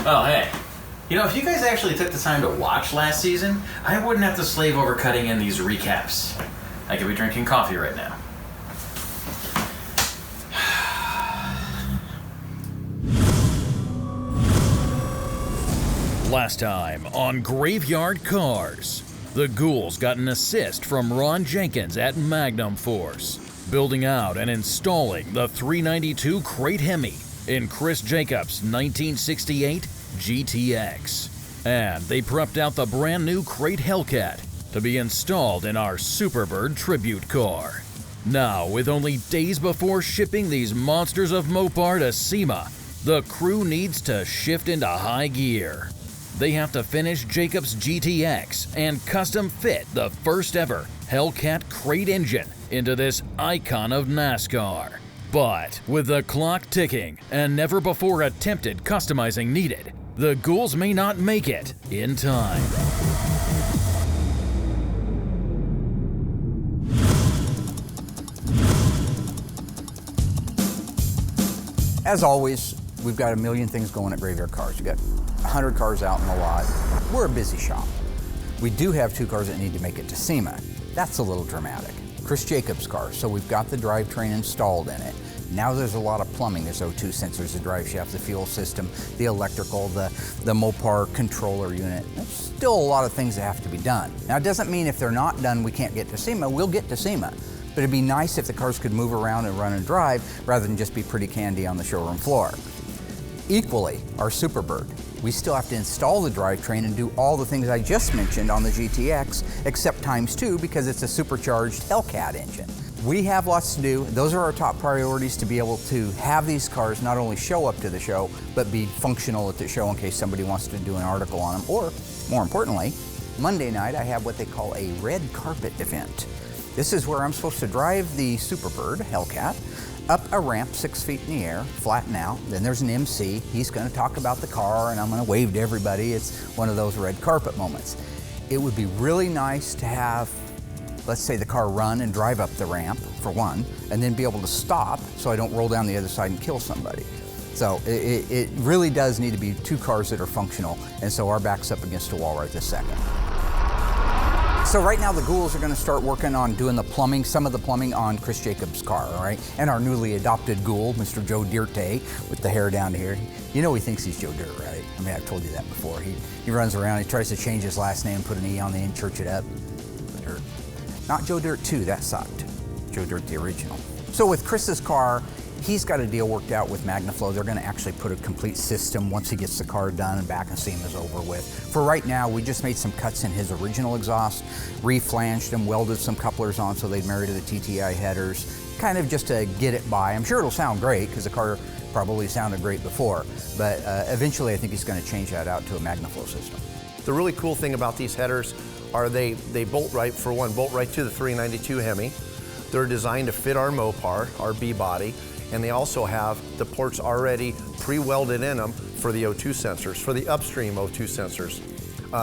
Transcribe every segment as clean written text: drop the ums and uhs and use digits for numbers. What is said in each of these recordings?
Oh, hey. You know, if you guys actually took the time to watch last season, I wouldn't have to slave over cutting in these recaps. I could be drinking coffee right now. Last time on Graveyard Carz, the ghouls got an assist from Ron Jenkins at Magnum Force, building out and installing the 392 Crate Hemi in Chris Jacobs' 1968 GTX. And they prepped out the brand new Crate Hellcat to be installed in our Superbird tribute car. Now, with only days before shipping these monsters of Mopar to SEMA, the crew needs to shift into high gear. They have to finish Jacobs' GTX and custom fit the first ever Hellcat crate engine into this icon of NASCAR. But with the clock ticking and never before attempted customizing needed, the ghouls may not make it in time. As always, we've got a million things going at Graveyard Carz. We've got 100 cars out in the lot. We're a busy shop. We do have 2 cars that need to make it to SEMA. That's a little dramatic. Chris Jacobs' car, so we've got the drivetrain installed in it. Now there's a lot of plumbing. There's O2 sensors, the drive shaft, the fuel system, the electrical, the Mopar controller unit. There's still a lot of things that have to be done. Now it doesn't mean if they're not done we can't get to SEMA. We'll get to SEMA. But it'd be nice if the cars could move around and run and drive rather than just be pretty candy on the showroom floor. Equally, our Superbird. We still have to install the drivetrain and do all the things I just mentioned on the GTX, except ×2 because it's a supercharged Hellcat engine. We have lots to do. Those are our top priorities, to be able to have these cars not only show up to the show, but be functional at the show in case somebody wants to do an article on them. Or, more importantly, Monday night I have what they call a red carpet event. This is where I'm supposed to drive the Superbird Hellcat up a ramp 6 feet in the air, flatten out. Then there's an MC. He's going to talk about the car and I'm going to wave to everybody. It's one of those red carpet moments. It would be really nice to have, let's say, the car run and drive up the ramp, for one, and then be able to stop so I don't roll down the other side and kill somebody. So it really does need to be 2 cars that are functional, and so our back's up against a wall right this second. So right now the ghouls are going to start working on doing the plumbing, some of the plumbing on Chris Jacobs' car, all right? And our newly adopted ghoul, Mr. Joe Dirte, with the hair down to here. You know he thinks he's Joe Dirt, right? I mean, I've told you that before. He runs around, he tries to change his last name, put an E on the end, church it up. Dirt. Not Joe Dirt 2, that sucked. Joe Dirt, the original. So with Chris's car, he's got a deal worked out with MagnaFlow. They're going to actually put a complete system once he gets the car done and back and SEMA's over with. For right now, we just made some cuts in his original exhaust, reflanged them, welded some couplers on so they'd marry to the TTI headers, kind of just to get it by. I'm sure it'll sound great because the car probably sounded great before, but eventually I think he's going to change that out to a MagnaFlow system. The really cool thing about these headers are they bolt right, for one, bolt right to the 392 Hemi. They're designed to fit our Mopar, our B-body, and they also have the ports already pre-welded in them for the O2 sensors, for the upstream O2 sensors.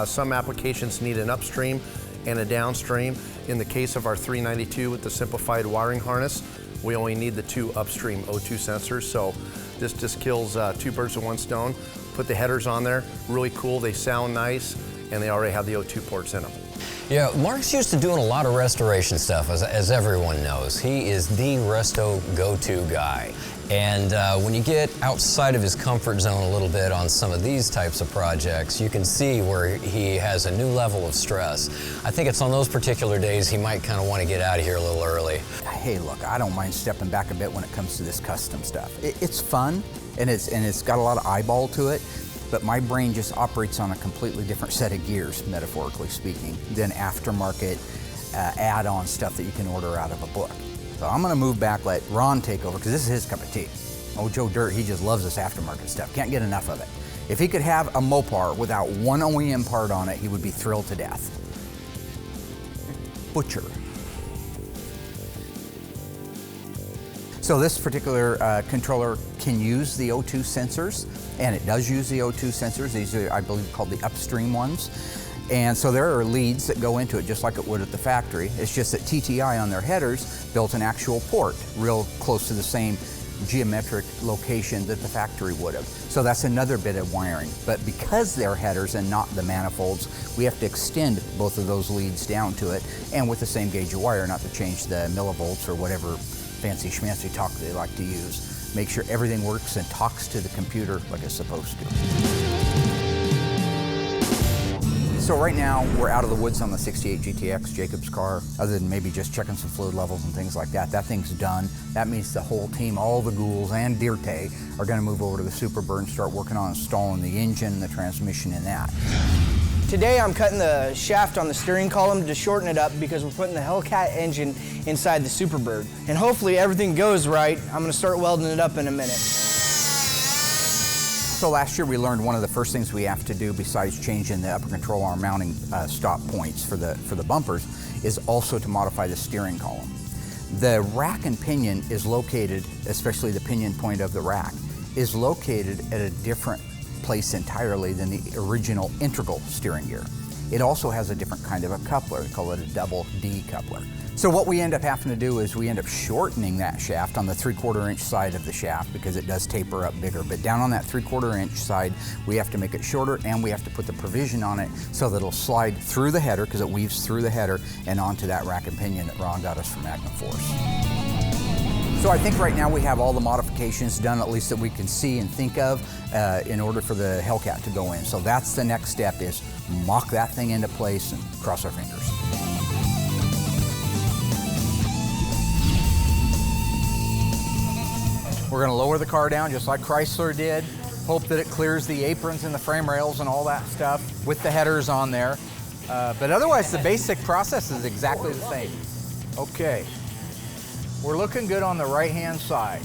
Some applications need an upstream and a downstream. In the case of our 392 with the simplified wiring harness, we only need the 2 upstream O2 sensors, so this just kills 2 birds with 1 stone. Put the headers on there, really cool, they sound nice, and they already have the O2 ports in them. Yeah, Mark's used to doing a lot of restoration stuff, as everyone knows. He is the resto go-to guy. And when you get outside of his comfort zone a little bit on some of these types of projects, you can see where he has a new level of stress. I think it's on those particular days he might kind of want to get out of here a little early. Hey, look, I don't mind stepping back a bit when it comes to this custom stuff. It's fun, and it's got a lot of eyeball to it. But my brain just operates on a completely different set of gears, metaphorically speaking, than aftermarket add-on stuff that you can order out of a book. So I'm gonna move back, let Ron take over, because this is his cup of tea. Oh, Joe Dirt, he just loves this aftermarket stuff, can't get enough of it. If he could have a Mopar without one OEM part on it, he would be thrilled to death. Butcher. So this particular controller can use the O2 sensors, and it does use the O2 sensors. These are, I believe, called the upstream ones. And so there are leads that go into it just like it would at the factory. It's just that TTI on their headers built an actual port real close to the same geometric location that the factory would have. So that's another bit of wiring. But because they're headers and not the manifolds, we have to extend both of those leads down to it, and with the same gauge of wire, not to change the millivolts or whatever fancy schmancy talk they like to use. Make sure everything works and talks to the computer like it's supposed to. So right now, we're out of the woods on the 68 GTX, Jacob's car, other than maybe just checking some fluid levels and things like that. That thing's done. That means the whole team, all the ghouls and Dirte, are gonna move over to the Superbird and start working on installing the engine and the transmission in that. Today I'm cutting the shaft on the steering column to shorten it up because we're putting the Hellcat engine inside the Superbird. And hopefully everything goes right. I'm gonna start welding it up in a minute. So last year we learned one of the first things we have to do besides changing the upper control arm mounting stop points for the bumpers is also to modify the steering column. The rack and pinion is located, especially the pinion point of the rack, is located at a different place entirely than the original integral steering gear. It also has a different kind of a coupler. They call it a double D coupler. So what we end up having to do is we end up shortening that shaft on the 3/4 inch side of the shaft because it does taper up bigger. But down on that 3/4 inch side, we have to make it shorter, and we have to put the provision on it so that it'll slide through the header, because it weaves through the header and onto that rack and pinion that Ron got us from Magnum Force. So I think right now we have all the modifications done, at least that we can see and think of, in order for the Hellcat to go in. So that's the next step, is mock that thing into place and cross our fingers. We're gonna lower the car down just like Chrysler did. Hope that it clears the aprons and the frame rails and all that stuff with the headers on there. But otherwise, the basic process is exactly the same. Okay, we're looking good on the right-hand side.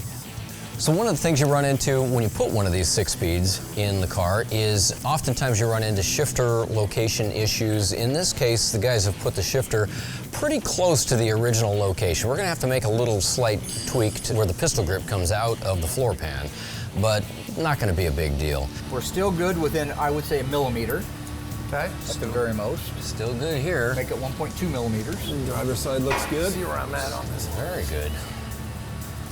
So one of the things you run into when you put one of these 6-speeds in the car is oftentimes you run into shifter location issues. In this case, the guys have put the shifter pretty close to the original location. We're gonna have to make a little slight tweak to where the pistol grip comes out of the floor pan, but not gonna be a big deal. We're still good within, I would say, 1 millimeter. Okay. At the very most. Still good here. Make it 1.2 millimeters. Driver's side looks good. See where I'm at on this. Very good.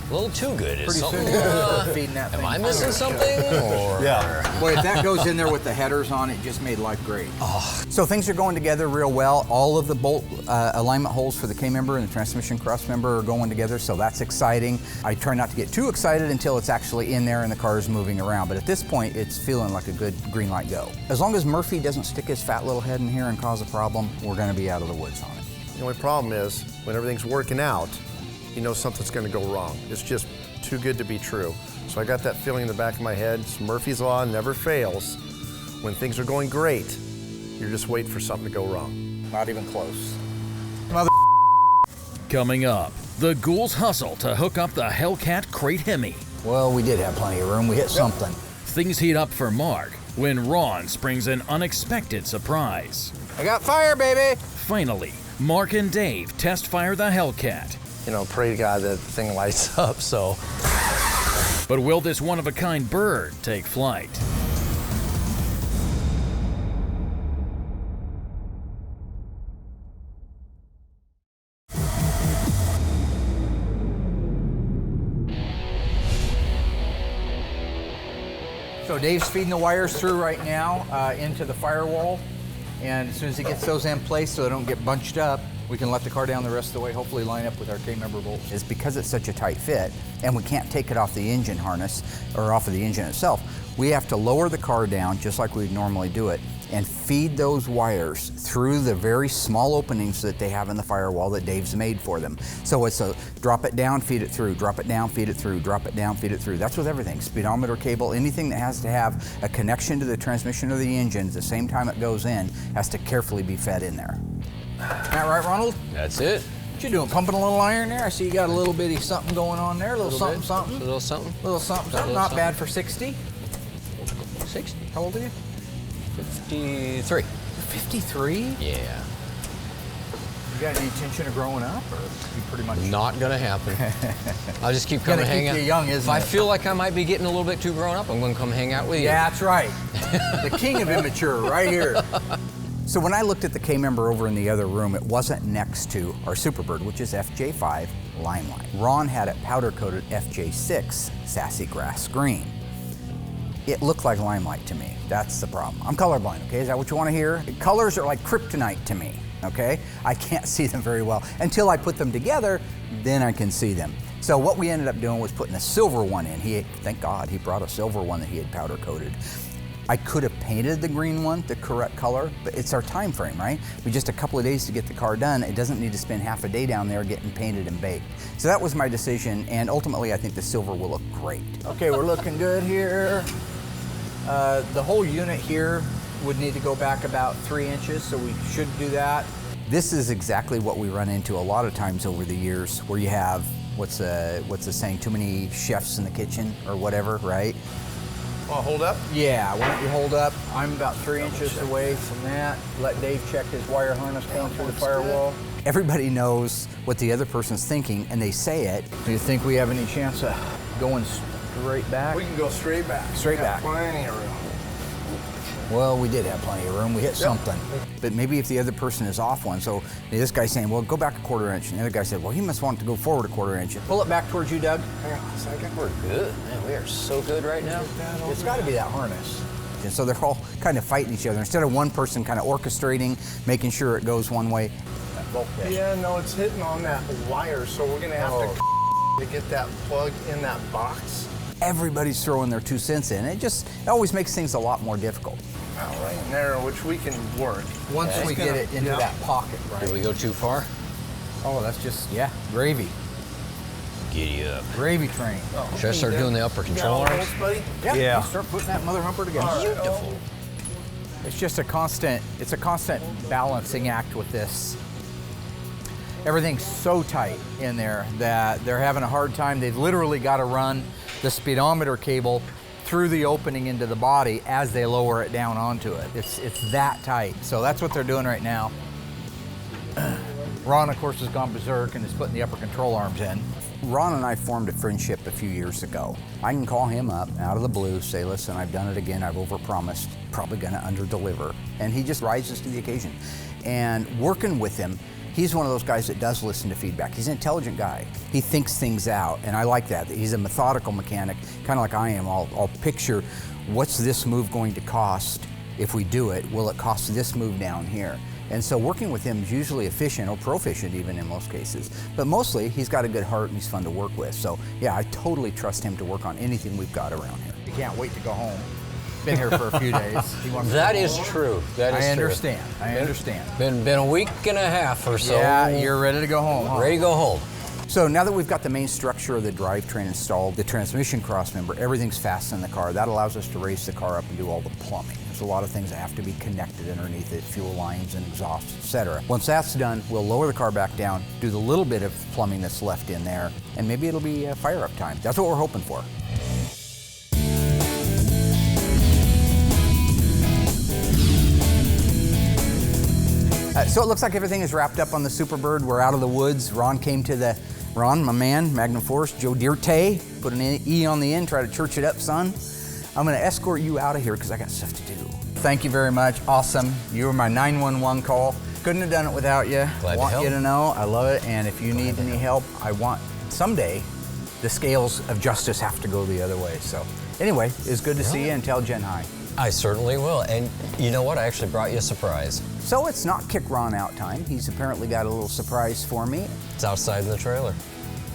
A little too good. Is Pretty something, soon you're gonna start feeding that thing. am I missing something? Or? Yeah. Boy, if that goes in there with the headers on, it just made life great. So things are going together real well. All of the bolt alignment holes for the K-member and the transmission cross member are going together, so that's exciting. I try not to get too excited until it's actually in there and the car is moving around, but at this point, it's feeling like a good green light go. As long as Murphy doesn't stick his fat little head in here and cause a problem, we're gonna be out of the woods on it. The only problem is when everything's working out, you know something's gonna go wrong. It's just too good to be true. So I got that feeling in the back of my head. It's Murphy's Law never fails. When things are going great, you're just waiting for something to go wrong. Not even close. Coming up, the ghouls hustle to hook up the Hellcat crate Hemi. Well, we did have plenty of room. We hit something. Things heat up for Mark when Ron springs an unexpected surprise. I got fire, baby! Finally, Mark and Dave test fire the Hellcat. You know, pray to God that the thing lights up, so. But will this one-of-a-kind bird take flight? So Dave's feeding the wires through right now into the firewall, and as soon as he gets those in place so they don't get bunched up, we can let the car down the rest of the way, hopefully line up with our K-member bolts. It's because it's such a tight fit, and we can't take it off the engine harness, or off of the engine itself. We have to lower the car down, just like we'd normally do it, and feed those wires through the very small openings that they have in the firewall that Dave's made for them. So it's a drop it down, feed it through, drop it down, feed it through, drop it down, feed it through. That's with everything, speedometer cable, anything that has to have a connection to the transmission or the engine at the same time it goes in has to carefully be fed in there. That right, Ronald? That's it. What you doing, pumping a little iron there? I see you got a little bitty something going on there, a little something, something. A little something. Little something, something. Not bad for 60. 60. How old are you? 53. 53? Yeah. You got any intention of growing up, or you pretty much? Not gonna happen. I'll just keep Gonna coming hang keep out. you young, isn't if I it? feel like I might be getting a little bit too grown up, I'm gonna come hang out with you. Yeah, that's right. The king of immature, right here. So when I looked at the K-member over in the other room, it wasn't next to our Superbird, which is FJ5. Limelight. Ron had it powder-coated FJ6 Sassy Grass Green. It looked like Limelight to me. That's the problem. I'm colorblind, okay? Is that what you want to hear? Colors are like kryptonite to me, okay? I can't see them very well. Until I put them together, then I can see them. So what we ended up doing was putting a silver one in. Thank God, he brought a silver one that he had powder coated. I could have painted the green one the correct color, but it's our time frame, right? We just a couple of days to get the car done. It doesn't need to spend half a day down there getting painted and baked. So that was my decision, and ultimately I think the silver will look great. Okay, we're looking good here. The whole unit here would need to go back about 3 inches, so we should do that. This is exactly what we run into a lot of times over the years, where you have, what's the saying, too many chefs in the kitchen or whatever, right? Well, hold up? Yeah, why don't you hold up? I'm about 3 inches away from that. Let Dave check his wire harness going through the firewall. Everybody knows what the other person's thinking, and they say it. Do you think we have any chance of going straight back? We can go straight back. Straight back. Plenty of room. Well, we did have plenty of room. We hit something. But maybe if the other person is off one, so this guy's saying, well, go back a 1/4 inch. And the other guy said, well, he must want to go forward a 1/4 inch. Pull it back towards you, Doug. Hang on a second. We're good. Man, we are so good right now. It's got to be that harness. And so they're all kind of fighting each other. Instead of one person kind of orchestrating, making sure it goes one way. Yeah, no, it's hitting on that wire, so we're gonna have to get that plug in that box. Everybody's throwing their 2 cents in. It always makes things a lot more difficult. Right in there, which we can work. Once we get it into that pocket, right? Did we go too far? Oh, that's just, gravy. Giddy up. Gravy train. Should I start doing the upper control arms? Buddy? Yeah. Start putting that mother humper together. Beautiful. It's just a constant balancing act with this. Everything's so tight in there that they're having a hard time. They've literally got to run the speedometer cable through the opening into the body as they lower it down onto it. It's that tight. So that's what they're doing right now. Ron, of course, has gone berserk and is putting the upper control arms in. Ron and I formed a friendship a few years ago. I can call him up out of the blue, say, listen, I've done it again, I've overpromised, probably gonna underdeliver. And he just rises to the occasion. And working with him, he's one of those guys that does listen to feedback. He's an intelligent guy. He thinks things out, and I like that. He's a methodical mechanic, kind of like I am. I'll picture, what's this move going to cost if we do it? Will it cost this move down here? And so working with him is usually efficient, or proficient even in most cases. But mostly, he's got a good heart and he's fun to work with. So yeah, I totally trust him to work on anything we've got around here. He can't wait to go home. Been here for a few days. That is true. That is I true. understand. I understand. Been a week and a half or so. Yeah, you're ready to go home. Huh? Ready to go home. So now that we've got the main structure of the drivetrain installed, the transmission crossmember, everything's fast in the car. That allows us to raise the car up and do all the plumbing. There's a lot of things that have to be connected underneath it, fuel lines and exhausts, etc. Once that's done, we'll lower the car back down, do the little bit of plumbing that's left in there, and maybe it'll be fire up time. That's what we're hoping for. So it looks like everything is wrapped up on the Superbird. We're out of the woods. Ron, my man, Magnum Force, Joe Dirte, put an E on the end, try to church it up, son. I'm gonna escort you out of here because I got stuff to do. Thank you very much, awesome. You were my 911 call. Couldn't have done it without you. Glad to want help. you to know, I love it, and if you need any help, I want, someday, the scales of justice have to go the other way. So anyway, it's good to see you, and tell Jen hi. I certainly will. And you know what? I actually brought you a surprise. So it's not kick Ron out time. He's apparently got a little surprise for me. It's outside in the trailer.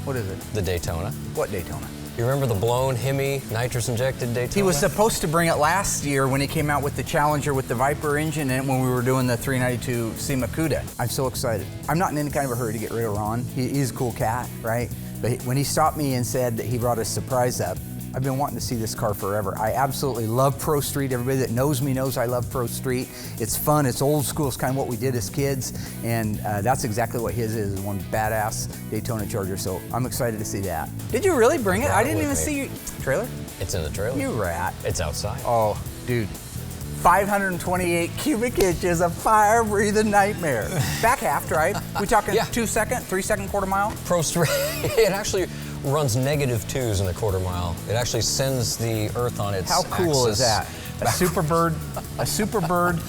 What is it? The Daytona. What Daytona? You remember the blown Hemi nitrous-injected Daytona? He was supposed to bring it last year when he came out with the Challenger with the Viper engine and when we were doing the 392 SEMA CUDA. I'm so excited. I'm not in any kind of a hurry to get rid of Ron. He's a cool cat, right? But when he stopped me and said that he brought a surprise up, I've been wanting to see this car forever. I absolutely love Pro Street. Everybody that knows me knows I love Pro Street. It's fun, it's old school, it's kind of what we did as kids, and that's exactly what his is, one badass Daytona Charger, so I'm excited to see that. Did you really bring it? I didn't even see your trailer? It's in the trailer. You rat. It's outside. Oh, dude. 528 cubic inches of fire-breathing nightmare. Back half drive. We talking Yeah. 2 second, 3 second quarter mile? Pro Street. It actually runs -2s in a quarter mile. It actually sends the Earth on its How cool is that? A Superbird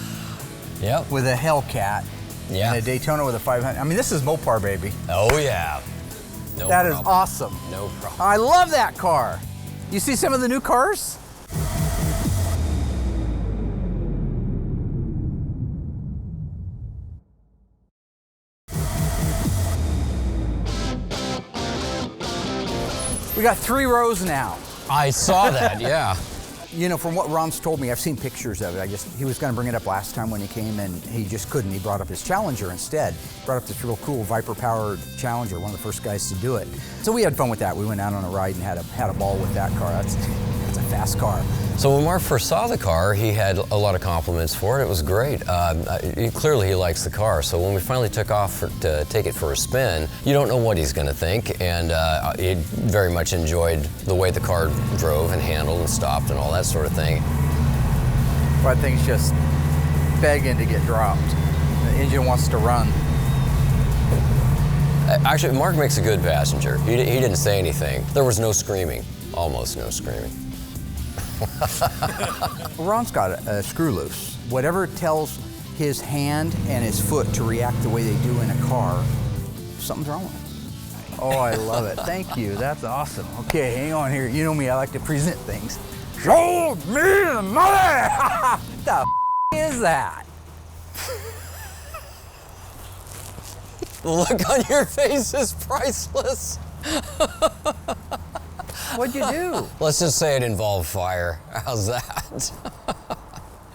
Yep. with a Hellcat Yeah. and a Daytona with a 500. I mean, this is Mopar, baby. Oh yeah. No That is problem. awesome. No problem. I love that car. You see some of the new cars? We got 3 rows now. I saw that, yeah. You know, from what Ron's told me, I've seen pictures of it. He was going to bring it up last time when he came, and he just couldn't. He brought up his Challenger instead. Brought up this real cool Viper-powered Challenger, one of the first guys to do it. So we had fun with that. We went out on a ride and had a ball with that car. That's a fast car. So when Mark first saw the car, he had a lot of compliments for it. It was great. Clearly he likes the car. So when we finally took off to take it for a spin, you don't know what he's going to think. And he very much enjoyed the way the car drove and handled and stopped and all that sort of thing. But that thing's just begging to get dropped. The engine wants to run. Actually, Mark makes a good passenger. He didn't say anything. There was no screaming, almost no screaming. Ron's got a screw loose. Whatever tells his hand and his foot to react the way they do in a car, something's wrong with it. Oh, I love it. Thank you. That's awesome. Okay, hang on here. You know me, I like to present things. Show me the money! What the is that? The look on your face is priceless. What'd you do? Let's just say it involved fire. How's that?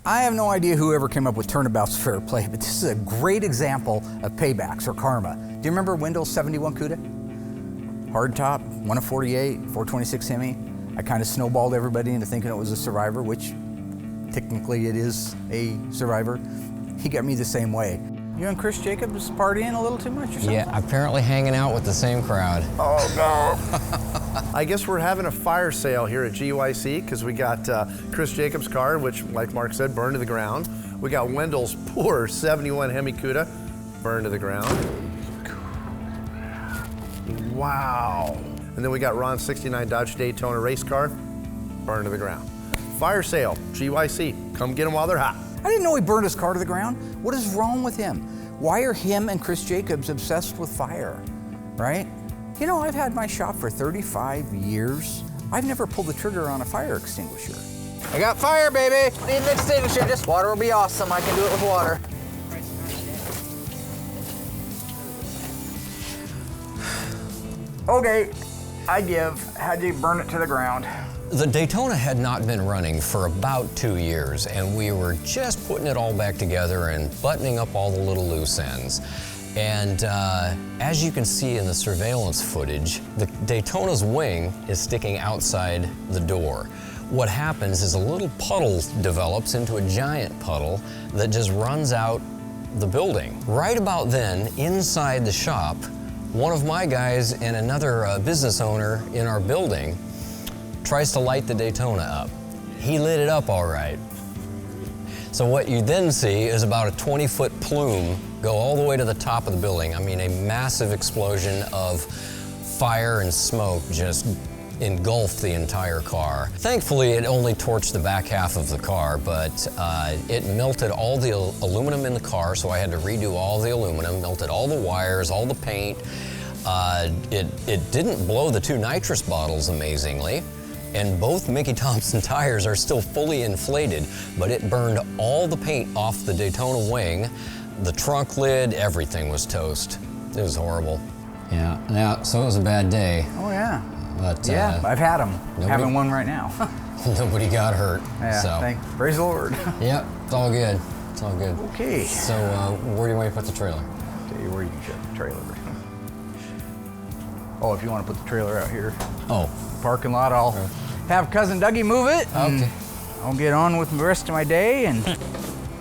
I have no idea whoever came up with Turnabout's fair play, but this is a great example of paybacks or karma. Do you remember Wendell's 71 Cuda? Hardtop, 1 of 48, 426 Hemi. I kind of snowballed everybody into thinking it was a Survivor, which technically it is a Survivor. He got me the same way. You and Chris Jacobs partying a little too much or something? Yeah, apparently hanging out with the same crowd. Oh, no. I guess we're having a fire sale here at GYC because we got Chris Jacobs' car, which, like Mark said, burned to the ground. We got Wendell's poor 71 Hemi Cuda, burned to the ground. Wow. And then we got Ron's 69 Dodge Daytona race car, burned to the ground. Fire sale, GYC. Come get them while they're hot. I didn't know he burned his car to the ground. What is wrong with him? Why are him and Chris Jacobs obsessed with fire, right? You know, I've had my shop for 35 years. I've never pulled the trigger on a fire extinguisher. I got fire, baby. Need an extinguisher. Just water will be awesome. I can do it with water. Okay, I give. How'd you burn it to the ground? The Daytona had not been running for about 2 years, and we were just putting it all back together and buttoning up all the little loose ends. And as you can see in the surveillance footage, the Daytona's wing is sticking outside the door. What happens is a little puddle develops into a giant puddle that just runs out the building. Right about then, inside the shop, one of my guys and another business owner in our building tries to light the Daytona up. He lit it up all right. So what you then see is about a 20-foot plume go all the way to the top of the building. I mean, a massive explosion of fire and smoke just engulfed the entire car. Thankfully, it only torched the back half of the car, but it melted all the aluminum in the car, so I had to redo all the aluminum, melted all the wires, all the paint. It didn't blow the 2 nitrous bottles, amazingly. And both Mickey Thompson tires are still fully inflated, but it burned all the paint off the Daytona wing. The trunk lid, everything was toast. It was horrible. Yeah, so it was a bad day. Oh, yeah. But, yeah, I've had them. Having one right now. Nobody got hurt. Yeah, so. Praise the Lord. Yep, it's all good. It's all good. Okay. So where do you want to put the trailer? I'll tell you where you can shut the trailer. Oh, if you want to put the trailer out here. Oh. Parking lot, I'll have Cousin Dougie move it. Okay. I'll get on with the rest of my day and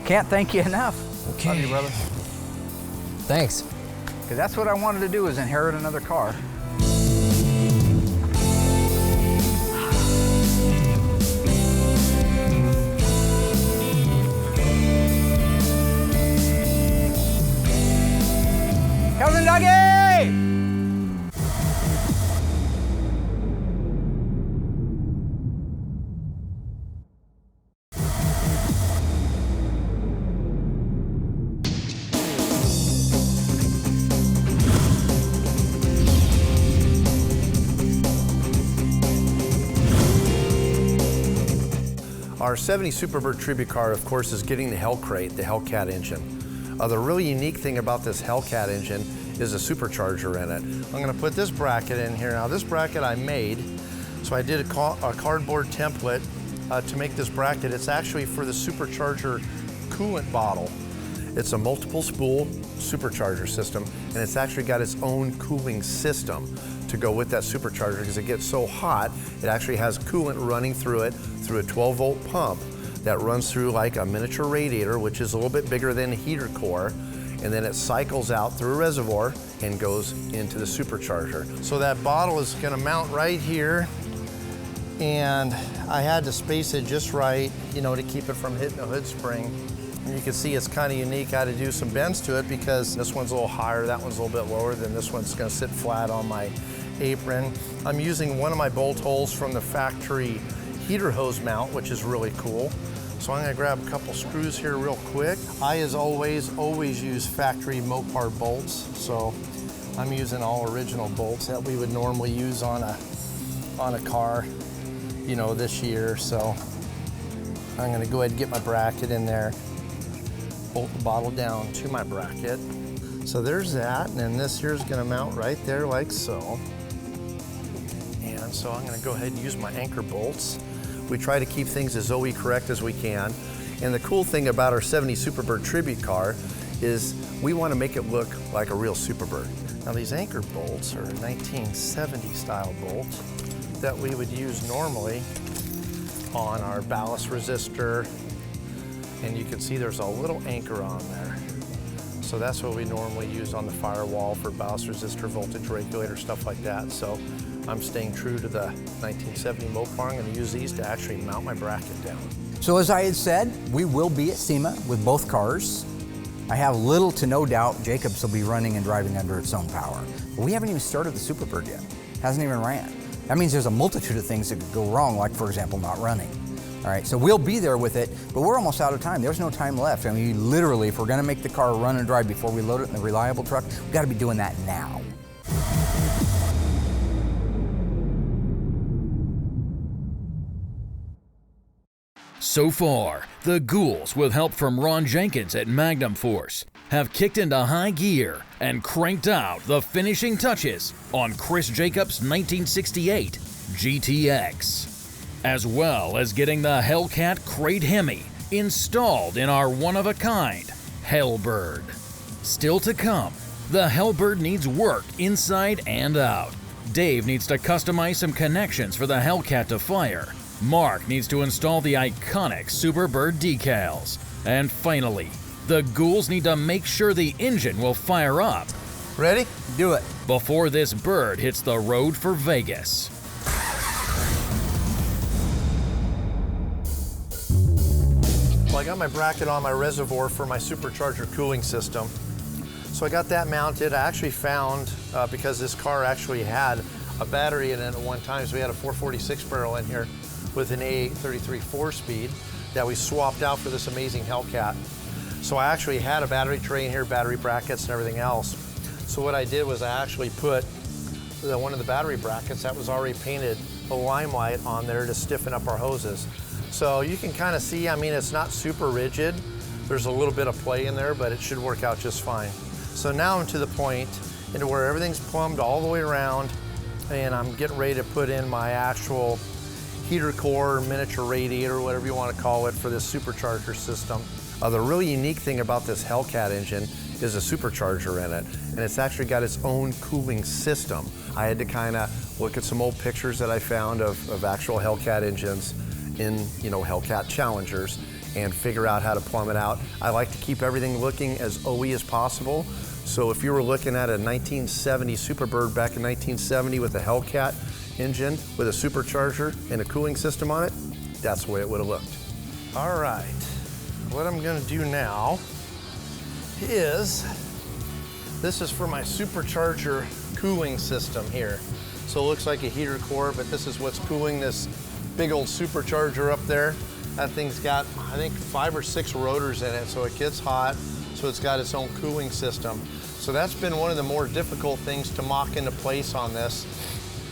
can't thank you enough. Okay. Love you, brother. Thanks. Because that's what I wanted to do, is inherit another car. Cousin Dougie! Our 70 Superbird tribute car, of course, is getting the Hellcat, the Hellcat engine. The really unique thing about this Hellcat engine is a supercharger in it. I'm gonna put this bracket in here. Now this bracket I made, so I did a cardboard template to make this bracket. It's actually for the supercharger coolant bottle. It's a multiple spool supercharger system, and it's actually got its own cooling system to go with that supercharger because it gets so hot, it actually has coolant running through it through a 12-volt pump that runs through like a miniature radiator, which is a little bit bigger than a heater core, and then it cycles out through a reservoir and goes into the supercharger. So that bottle is gonna mount right here, and I had to space it just right, you know, to keep it from hitting the hood spring. And you can see it's kind of unique. I had to do some bends to it because this one's a little higher, that one's a little bit lower, then this one's gonna sit flat on my apron. I'm using one of my bolt holes from the factory heater hose mount, which is really cool. So I'm gonna grab a couple screws here real quick. I, as always use factory Mopar bolts. So I'm using all original bolts that we would normally use on a car, you know, this year. So I'm gonna go ahead and get my bracket in there, bolt the bottle down to my bracket. So there's that, and then this here is gonna mount right there like so. And so I'm gonna go ahead and use my anchor bolts. We try to keep things as OE correct as we can. And the cool thing about our 70 Superbird tribute car is we want to make it look like a real Superbird. Now these anchor bolts are 1970 style bolts that we would use normally on our ballast resistor. And you can see there's a little anchor on there. So that's what we normally use on the firewall for ballast resistor, voltage regulator, stuff like that. So I'm staying true to the 1970 Mopar. I'm going to use these to actually mount my bracket down. So as I had said, we will be at SEMA with both cars. I have little to no doubt Jacobs will be running and driving under its own power. But we haven't even started the Superbird yet. Hasn't even ran. That means there's a multitude of things that could go wrong, like for example, not running. All right, so we'll be there with it, but we're almost out of time. There's no time left. I mean, literally, if we're gonna make the car run and drive before we load it in the reliable truck, we've gotta be doing that now. So far, the Ghouls, with help from Ron Jenkins at Magnum Force, have kicked into high gear and cranked out the finishing touches on Chris Jacobs' 1968 GTX, as well as getting the Hellcat crate Hemi installed in our one-of-a-kind Hellbird. Still to come, the Hellbird needs work inside and out. Dave needs to customize some connections for the Hellcat to fire. Mark needs to install the iconic Superbird decals. And finally, the Ghouls need to make sure the engine will fire up. Ready? Do it. Before this bird hits the road for Vegas. Well, I got my bracket on my reservoir for my supercharger cooling system. So I got that mounted. I actually found, because this car actually had a battery in it at one time, so we had a 446 barrel in here with an A833 4-speed that we swapped out for this amazing Hellcat. So I actually had a battery tray in here, battery brackets and everything else. So what I did was I actually put one of the battery brackets that was already painted a limelight on there to stiffen up our hoses. So you can kind of see, I mean, it's not super rigid. There's a little bit of play in there, but it should work out just fine. So now I'm to the point into where everything's plumbed all the way around, and I'm getting ready to put in my actual heater core, miniature radiator, whatever you want to call it, for this supercharger system. The really unique thing about this Hellcat engine is a supercharger in it, and it's actually got its own cooling system. I had to kind of look at some old pictures that I found of actual Hellcat engines in, you know, Hellcat Challengers and figure out how to plumb it out. I like to keep everything looking as OE as possible. So if you were looking at a 1970 Superbird back in 1970 with a Hellcat engine with a supercharger and a cooling system on it, that's the way it would have looked. All right, what I'm gonna do now is, this is for my supercharger cooling system here. So it looks like a heater core, but this is what's cooling this big old supercharger up there. That thing's got, I think, 5 or 6 rotors in it, so it gets hot, so it's got its own cooling system. So that's been one of the more difficult things to mock into place on this,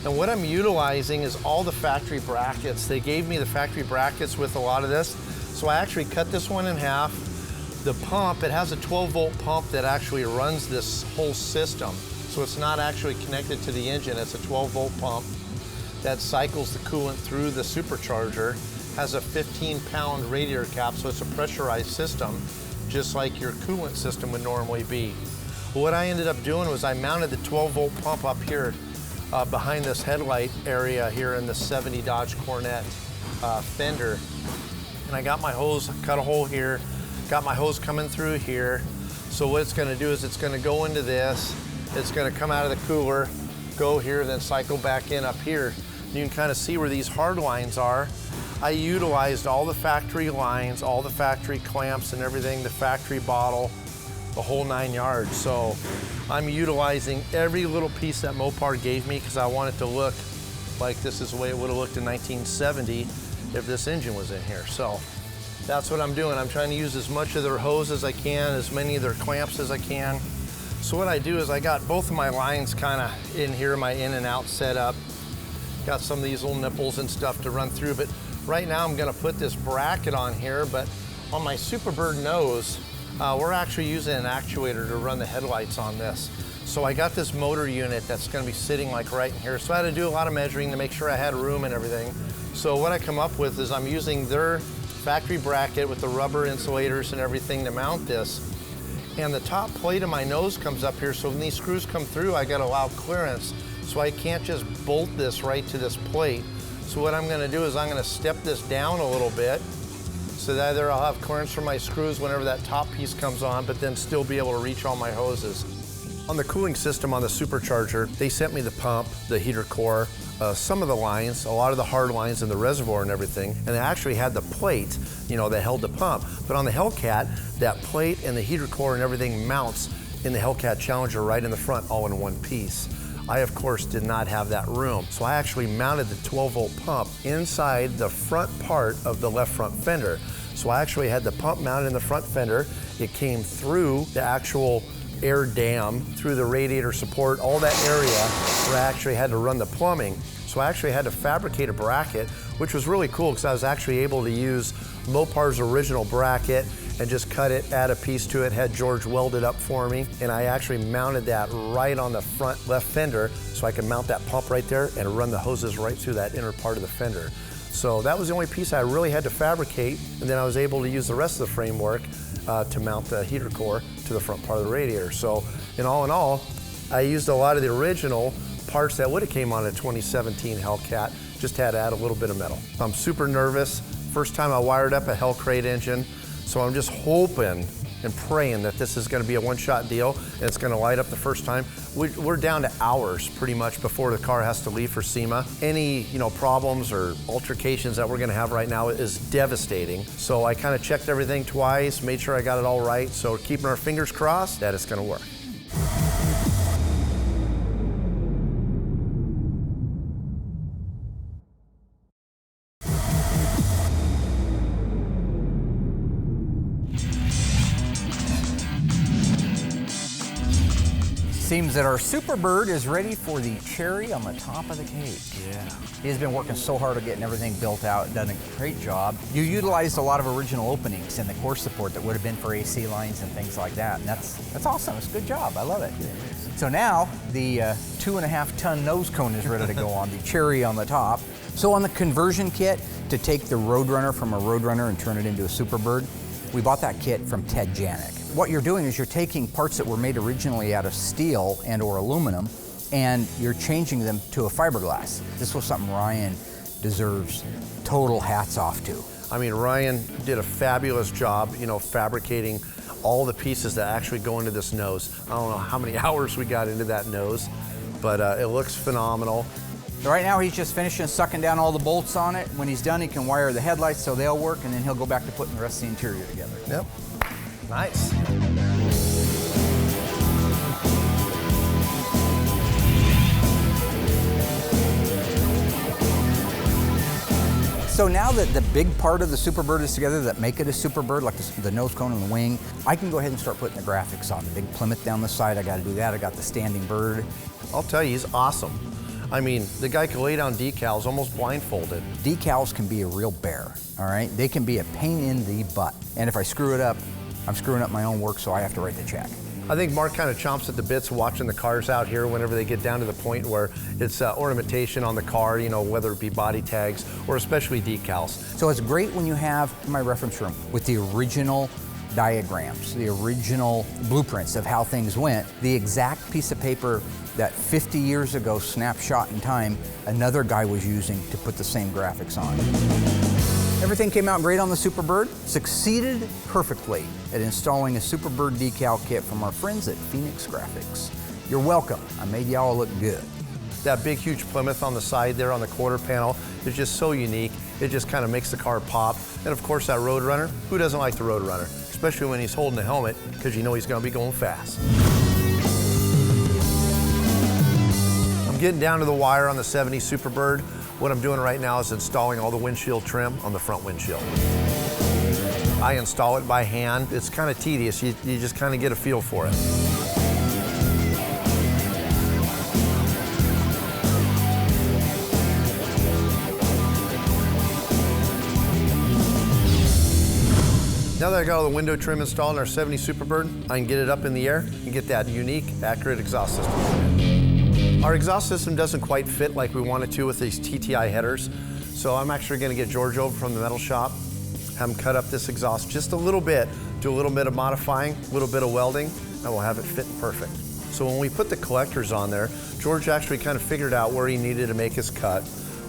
And what I'm utilizing is all the factory brackets. They gave me the factory brackets with a lot of this. So I actually cut this one in half. The pump, it has a 12-volt pump that actually runs this whole system. So it's not actually connected to the engine. It's a 12-volt pump that cycles the coolant through the supercharger. Has a 15-pound radiator cap, so it's a pressurized system, just like your coolant system would normally be. What I ended up doing was I mounted the 12-volt pump up here behind this headlight area here in the 70 Dodge Cornet fender. And I got my hose, cut a hole here, got my hose coming through here. So what it's gonna do is it's gonna go into this, it's gonna come out of the cooler, go here, then cycle back in up here. You can kind of see where these hard lines are. I utilized all the factory lines, all the factory clamps and everything, the factory bottle, the whole 9 yards. So I'm utilizing every little piece that Mopar gave me because I want it to look like this is the way it would have looked in 1970 if this engine was in here. So that's what I'm doing. I'm trying to use as much of their hose as I can, as many of their clamps as I can. So what I do is I got both of my lines kind of in here, my in and out setup. Got some of these little nipples and stuff to run through, but right now I'm gonna put this bracket on here, but on my Superbird nose, we're actually using an actuator to run the headlights on this. So I got this motor unit that's gonna be sitting like right in here. So I had to do a lot of measuring to make sure I had room and everything. So what I come up with is I'm using their factory bracket with the rubber insulators and everything to mount this. And the top plate of my nose comes up here, so when these screws come through, I got to allow clearance. So I can't just bolt this right to this plate. So what I'm gonna do is I'm gonna step this down a little bit so that either I'll have clearance for my screws whenever that top piece comes on, but then still be able to reach all my hoses. On the cooling system on the Supercharger, they sent me the pump, the heater core, some of the lines, a lot of the hard lines in the reservoir and everything, and they actually had the plate, you know, that held the pump. But on the Hellcat, that plate and the heater core and everything mounts in the Hellcat Challenger right in the front, all in one piece. I, of course, did not have that room. So I actually mounted the 12-volt pump inside the front part of the left front fender. So I actually had the pump mounted in the front fender. It came through the actual air dam, through the radiator support, all that area where I actually had to run the plumbing. So I actually had to fabricate a bracket, which was really cool because I was actually able to use Mopar's original bracket and just cut it, add a piece to it, had George weld it up for me, and I actually mounted that right on the front left fender so I could mount that pump right there and run the hoses right through that inner part of the fender. So that was the only piece I really had to fabricate, and then I was able to use the rest of the framework to mount the heater core to the front part of the radiator. So in all, I used a lot of the original parts that would have came on a 2017 Hellcat, just had to add a little bit of metal. I'm super nervous. First time I wired up a Hellcat engine, so I'm just hoping and praying that this is gonna be a one-shot deal and it's gonna light up the first time. We're down to hours pretty much before the car has to leave for SEMA. Any problems or altercations that we're gonna have right now is devastating. So I kind of checked everything twice, made sure I got it all right. So keeping our fingers crossed that it's gonna work. Seems that our Superbird is ready for the cherry on the top of the cake. Yeah. He's been working so hard at getting everything built out, done a great job. You utilized a lot of original openings in the core support that would have been for AC lines and things like that, and that's awesome. It's a good job. I love it. So now the 2.5-ton nose cone is ready to go on, the cherry on the top. So on the conversion kit to take the Roadrunner from a Roadrunner and turn it into a Superbird, we bought that kit from Ted Janik. What you're doing is you're taking parts that were made originally out of steel and or aluminum, and you're changing them to a fiberglass. This was something Ryan deserves total hats off to. I mean, Ryan did a fabulous job, fabricating all the pieces that actually go into this nose. I don't know how many hours we got into that nose, but it looks phenomenal. Right now he's just finishing sucking down all the bolts on it. When he's done, he can wire the headlights so they'll work, and then he'll go back to putting the rest of the interior together. Yep. Nice. So now that the big part of the Superbird is together that make it a Superbird, like the nose cone and the wing, I can go ahead and start putting the graphics on. The big Plymouth down the side, I gotta do that. I got the standing bird. I'll tell you, he's awesome. I mean, the guy could lay down decals almost blindfolded. Decals can be a real bear, all right? They can be a pain in the butt. And if I screw it up, I'm screwing up my own work, so I have to write the check. I think Mark kind of chomps at the bits watching the cars out here whenever they get down to the point where it's ornamentation on the car, you know, whether it be body tags or especially decals. So it's great when you have my reference room with the original diagrams, the original blueprints of how things went, the exact piece of paper that 50 years ago, snapshot in time, another guy was using to put the same graphics on. Everything came out great on the Superbird, succeeded perfectly at installing a Superbird decal kit from our friends at Phoenix Graphics. You're welcome, I made y'all look good. That big, huge Plymouth on the side there on the quarter panel is just so unique. It just kind of makes the car pop. And of course that Roadrunner, who doesn't like the Roadrunner? Especially when he's holding the helmet, because you know he's gonna be going fast. I'm getting down to the wire on the 70 Superbird. What I'm doing right now is installing all the windshield trim on the front windshield. I install it by hand. It's kind of tedious. You just kind of get a feel for it. Now that I got all the window trim installed in our 70 Superbird, I can get it up in the air and get that unique, accurate exhaust system. Our exhaust system doesn't quite fit like we wanted to with these TTI headers, so I'm actually going to get George over from the metal shop, have him cut up this exhaust just a little bit, do a little bit of modifying, a little bit of welding, and we'll have it fit perfect. So when we put the collectors on there, George actually kind of figured out where he needed to make his cut,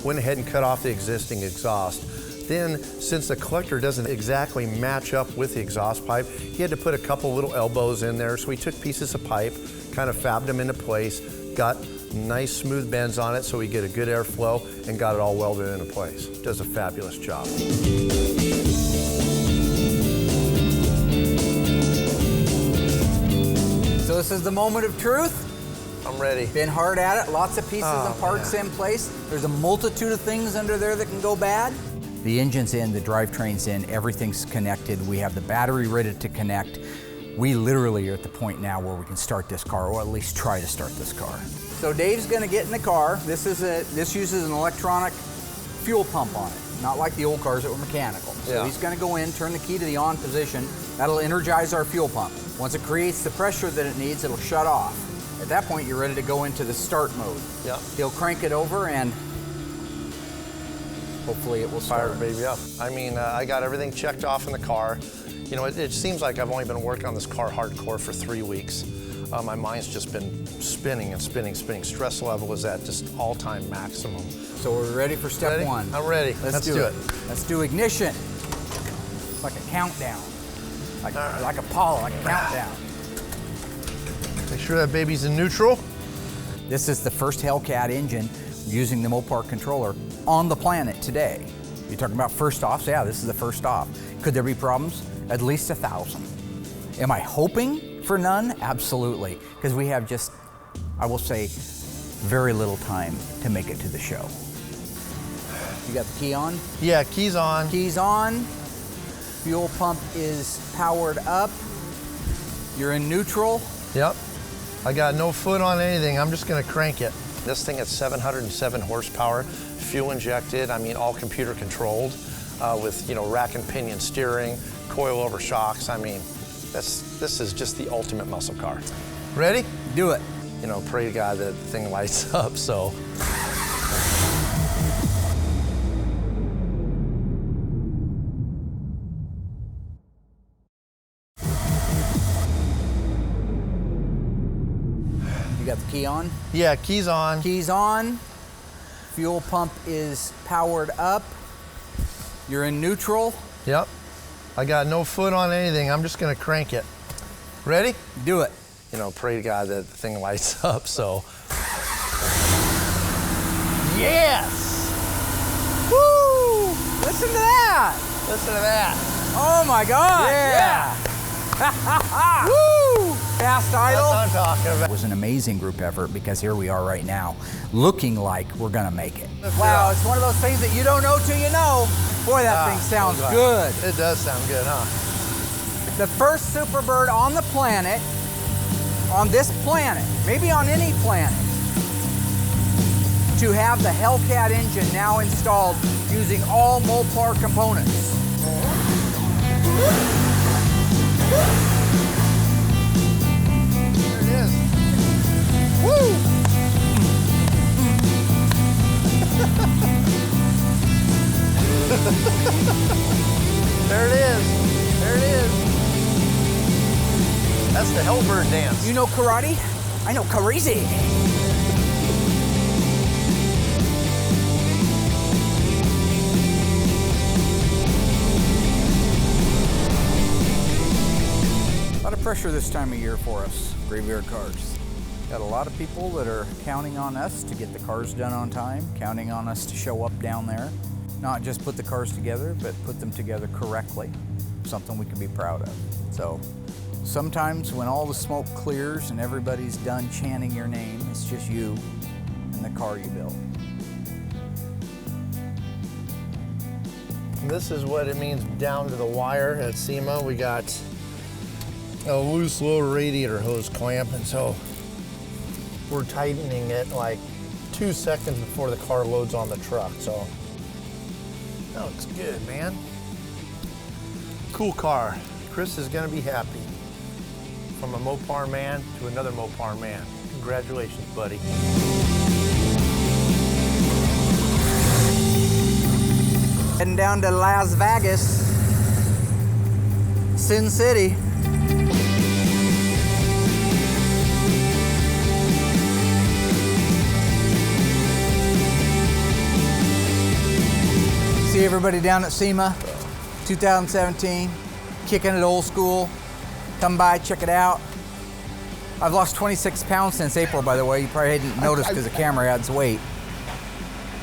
went ahead and cut off the existing exhaust. Then, since the collector doesn't exactly match up with the exhaust pipe, he had to put a couple little elbows in there, so he took pieces of pipe, kind of fabbed them into place, got nice smooth bends on it so we get a good airflow, and got it all welded into place. Does a fabulous job. So this is the moment of truth. I'm ready. Been hard at it, lots of pieces and parts in place. There's a multitude of things under there that can go bad. The engine's in, the drivetrain's in, everything's connected. We have the battery ready to connect. We literally are at the point now where we can start this car, or at least try to start this car. So Dave's gonna get in the car. This uses an electronic fuel pump on it, not like the old cars that were mechanical. So he's gonna go in, turn the key to the on position. That'll energize our fuel pump. Once it creates the pressure that it needs, it'll shut off. At that point, you're ready to go into the start mode. Yep. He'll crank it over and hopefully it will start. Fire baby up. I mean, I got everything checked off in the car. You know, it seems like I've only been working on this car hardcore for 3 weeks. My mind's just been spinning and spinning. Stress level is at just all-time maximum. So we're ready for step one. I'm ready. Let's do it. Let's do ignition. It's like a countdown. Like Apollo, like a countdown. Make sure that baby's in neutral. This is the first Hellcat engine using the Mopar controller on the planet today. You're talking about first offs? Yeah, this is the first off. Could there be problems? At least 1,000. Am I hoping for none? Absolutely, because we have just, I will say, very little time to make it to the show. You got the key on? Yeah, keys on. Keys on. Fuel pump is powered up. You're in neutral. Yep. I got no foot on anything. I'm just gonna crank it. This thing is 707 horsepower, fuel injected. I mean, all computer controlled with, you know, rack and pinion steering, coil-over shocks. I mean, this is just the ultimate muscle car. Ready? Do it. You know, pray to God that the thing lights up, so. You got the key on? Yeah, keys on. Keys on. Fuel pump is powered up. You're in neutral. Yep. I got no foot on anything. I'm just gonna crank it. Ready? Do it. You know, pray to God that the thing lights up, so. Yes! Woo! Listen to that! Listen to that. Oh my God! Yeah! Woo! Fast idle. That's what I'm talking about. It was an amazing group effort because here we are right now, looking like we're gonna make it. Wow, it's one of those things that you don't know till you know. Boy, that thing sounds good. It does sound good, huh? The first Superbird on the planet, on this planet, maybe on any planet, to to have the Hellcat engine now installed using all Mopar components. There it is. Woo! There it is. There it is. That's the Hellbird dance. You know karate? I know crazy. A lot of pressure this time of year for us, Graveyard Cars. Got a lot of people that are counting on us to get the cars done on time, counting on us to show up down there. Not just put the cars together, but put them together correctly. Something we can be proud of. So sometimes when all the smoke clears and everybody's done chanting your name, it's just you and the car you built. This is what it means down to the wire at SEMA. We got a loose low radiator hose clamp, and so we're tightening it like 2 seconds before the car loads on the truck. So that looks good, man. Cool car. Chris is gonna be happy. From a Mopar man to another Mopar man. Congratulations, buddy. Heading down to Las Vegas, Sin City. See everybody down at SEMA, 2017, kicking it old school. Come by, check it out. I've lost 26 pounds since April, by the way. You probably didn't notice because the camera adds weight.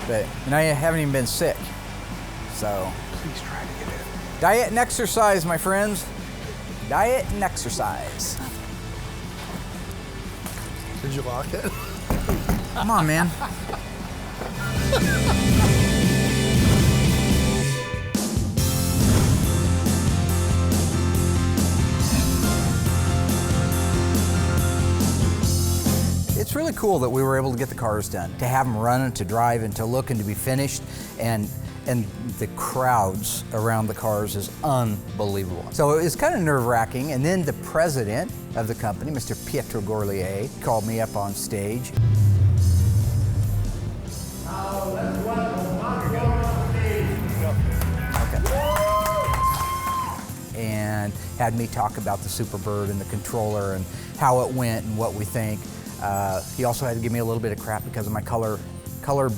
But and I haven't even been sick. So Please try to get in. diet and exercise, my friends. Diet and exercise. Did you lock it? Come on, man. It's really cool that we were able to get the cars done, to have them run and to drive and to look and to be finished, and the crowds around the cars is unbelievable. So it was kind of nerve-wracking, and then the president of the company, Mr. Pietro Gorlier, called me up on stage. And had me talk about the Superbird and the controller and how it went and what we think. He also had to give me a little bit of crap because of my color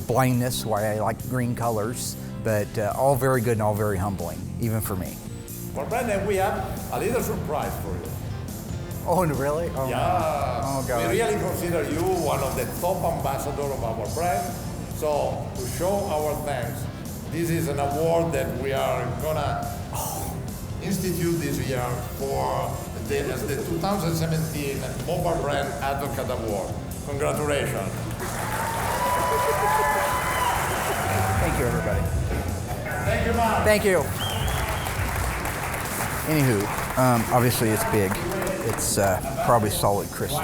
blindness, why I like green colors, but all very good and all very humbling, even for me. Well, Brendan, we have a little surprise for you. Oh, really? Oh, Yeah, oh, God. we really consider you one of the top ambassadors of our brand. So, to show our thanks, this is an award that we are gonna institute this year for the 2017 Mopar Brand Advocate Award. Congratulations. Thank you, everybody. Thank you, Mark. Thank you. Anywho, obviously it's big. It's probably solid crystal.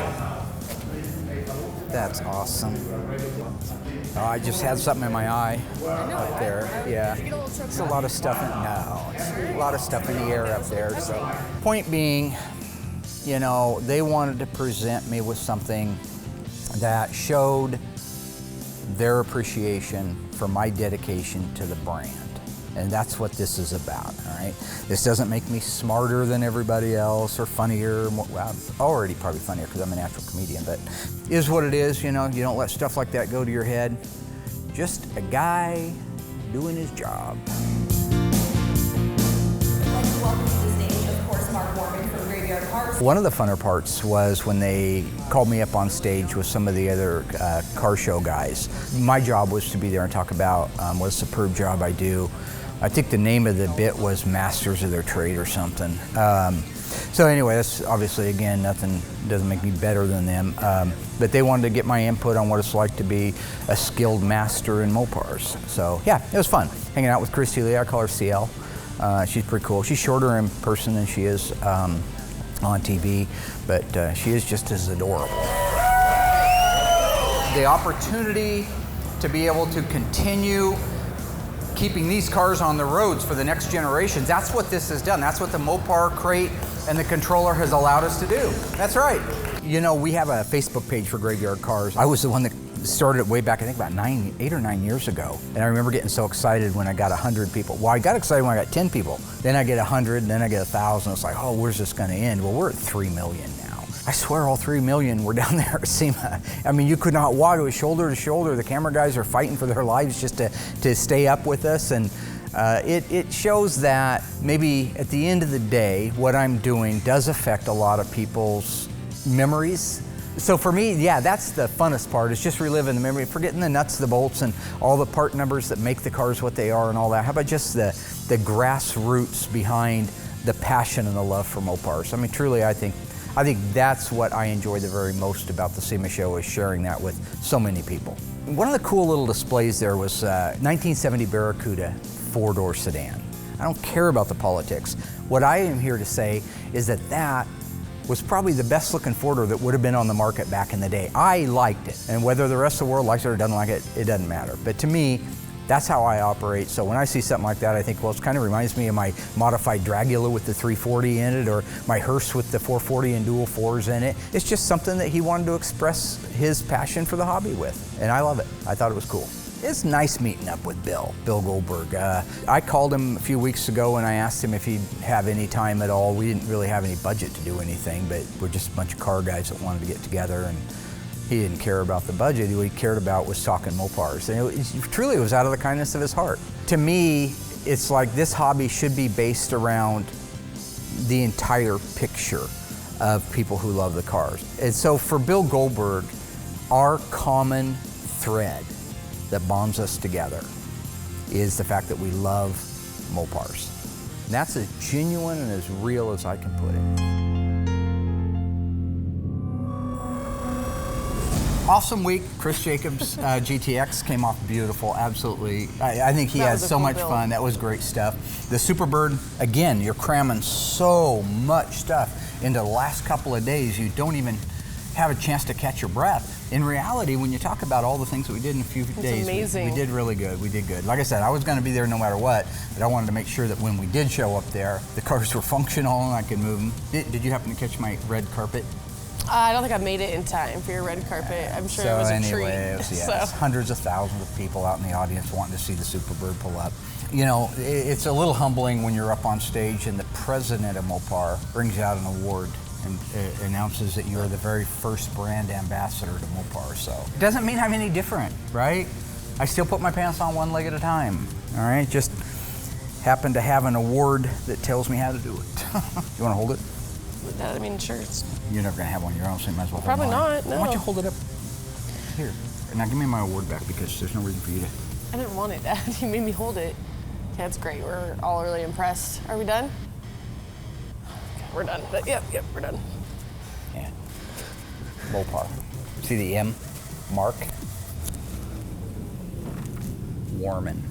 That's awesome. Oh, I just had something in my eye up there. Yeah, it's a lot of stuff. It's a lot of stuff in the air up there. So, point being, you know, they wanted to present me with something that showed their appreciation for my dedication to the brand. And that's what this is about, all right? This doesn't make me smarter than everybody else or funnier. Well, I'm already probably funnier because I'm a natural comedian, but it is what it is, you know? You don't let stuff like that go to your head. Just a guy doing his job. I'd like to welcome to the stage, of course, Mark Warman from Graveyard Carz. One of the funner parts was when they called me up on stage with some of the other car show guys. My job was to be there and talk about what a superb job I do. I think the name of the bit was Masters of Their Trade or something. So anyway, that's obviously, again, nothing doesn't make me better than them. But they wanted to get my input on what it's like to be a skilled master in Mopars. So yeah, it was fun. Hanging out with Christy Lee, I call her CL. She's pretty cool. She's shorter in person than she is on TV, but she is just as adorable. The opportunity to be able to continue keeping these cars on the roads for the next generations. That's what this has done. That's what the Mopar crate and the controller has allowed us to do. That's right. You know, we have a Facebook page for Graveyard Cars. I was the one that started it way back, I think about 8 or 9 years ago. And I remember getting so excited when I got 100 people. Well, I got excited when I got 10 people. Then I get 100, and then I get 1,000. It's like, oh, where's this gonna end? Well, we're at 3 million now. I swear all 3 million were down there at SEMA. I mean, you could not walk. It was shoulder to shoulder. The camera guys are fighting for their lives just to stay up with us. And it shows that maybe at the end of the day, what I'm doing does affect a lot of people's memories. So for me, yeah, that's the funnest part, is just reliving the memory, forgetting the nuts, the bolts, and all the part numbers that make the cars what they are and all that. How about just the grassroots behind the passion and the love for Mopars? I mean, truly, I think that's what I enjoy the very most about the SEMA show, is sharing that with so many people. One of the cool little displays there was 1970 Barracuda 4-door sedan. I don't care about the politics. What I am here to say is that was probably the best looking 4-door that would have been on the market back in the day. I liked it, and whether the rest of the world likes it or doesn't like it, it doesn't matter. But to me, that's how I operate. So when I see something like that, I think, well, it kind of reminds me of my modified Dragula with the 340 in it, or my hearse with the 440 and dual 4s in it. It's just something that he wanted to express his passion for the hobby with, and I love it. I thought it was cool. It's nice meeting up with Bill Goldberg. I called him a few weeks ago and I asked him if he'd have any time at all. We didn't really have any budget to do anything, but we're just a bunch of car guys that wanted to get together, and he didn't care about the budget. What he cared about was talking Mopars. And it was out of the kindness of his heart. To me, it's like this hobby should be based around the entire picture of people who love the cars. And so for Bill Goldberg, our common thread that bonds us together is the fact that we love Mopars. And that's as genuine and as real as I can put it. Awesome week. Chris Jacobs' GTX came off beautiful, absolutely. I think he had so much fun. That was great stuff. The Superbird, again, you're cramming so much stuff into the last couple of days, you don't even have a chance to catch your breath. In reality, when you talk about all the things that we did in a few days, we did really good. We did good. Like I said, I was going to be there no matter what, but I wanted to make sure that when we did show up there, the cars were functional and I could move them. Did you happen to catch my red carpet? I don't think I made it in time for your red carpet. I'm sure it was a treat. It was hundreds of thousands of people out in the audience wanting to see the Superbird pull up. You know, it's a little humbling when you're up on stage and the president of Mopar brings out an award and announces that you're the very first brand ambassador to Mopar. So it doesn't mean I'm any different, right? I still put my pants on one leg at a time, all right? Just happen to have an award that tells me how to do it. You want to hold it? I mean, sure. You're never going to have one of your own, so you might as well Probably hold mine. not, no. Why don't you hold it up here? Now give me my award back, because there's no reason for you to. I didn't want it, Dad. You made me hold it. Okay, that's great. We're all really impressed. Are we done? We're done. Yep, we're done. Yeah. Mopar. See the M mark? Warman.